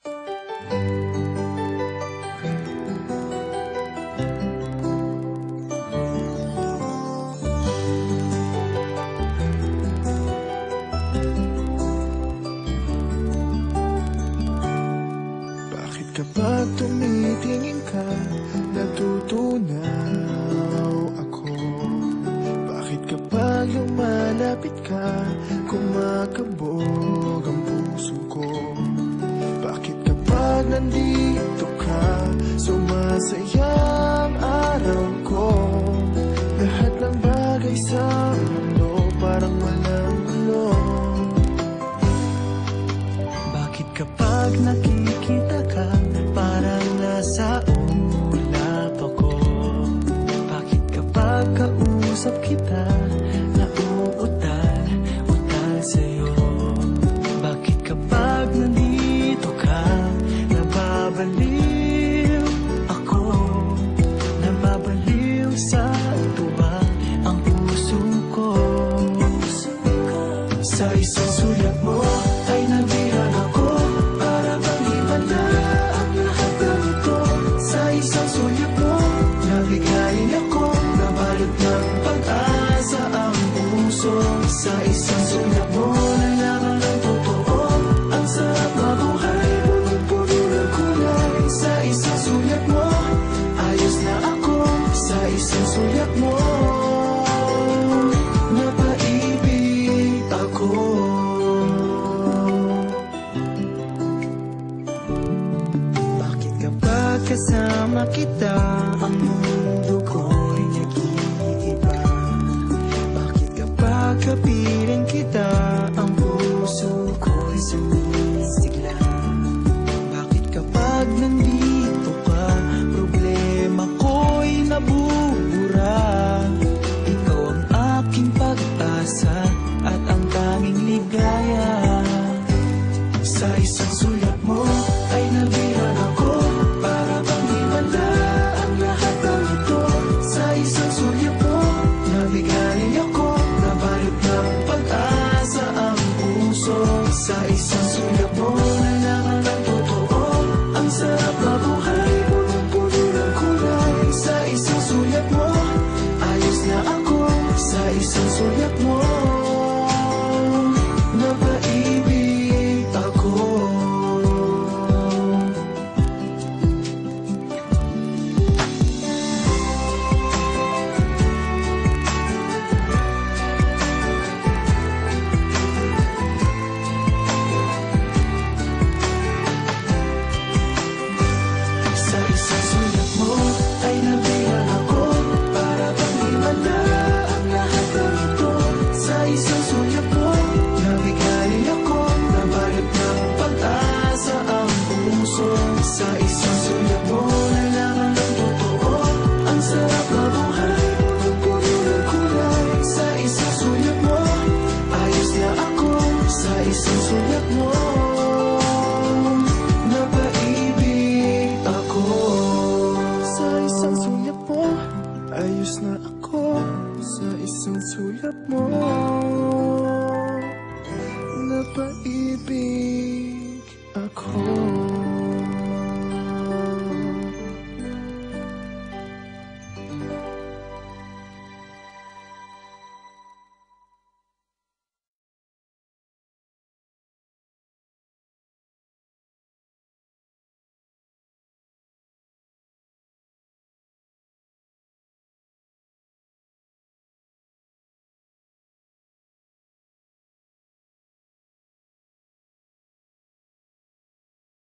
Bakit kapag tumitingin ka, natutunaw ako? Bakit kapag lumalapit ka, kumakabog ang puso ko? Bakit kapag nandito ka, sumasaya ang araw ko? Lahat ng bagay sa mundo parang walang gulo. Bakit kapag nakikita ka, parang nasa ulap ako? Bakit kapag kausap kita, nauutal sa'yo? Bakit kapag nandito ka, nababaliw ako? Nababaliw sa tuwa ang puso ko. Sa isang sulat mo ay nabihan ako, para bang himala ang lahat ng ito. Sa isang sulat mo, nabigayin ako, nabalot ng pag-asa ang puso. Sa isang sulat mo, nalaman ng totoo, ang sarap mabuhay, punong-puno ng kulay. Sa isang sulat mo, ayos na ako. Sa isang sulat mo, napaibig ako. Bakit kapag kasama kita, ang mundo ko'y nag-iiba? Bakit kapag kapiling kita, ang puso ko'y sumisigla? Bakit kapag nandito ka, problema ko'y nabubura? Ikaw ang aking pag-asa at ang tanging ligaya. Sa isang sulat mo ay nabihan ako, para bang himala ang lahat ng ito. Sa isang sulat mo, nabigayin ako, nabalot ng pag-asa ang puso. Sa isang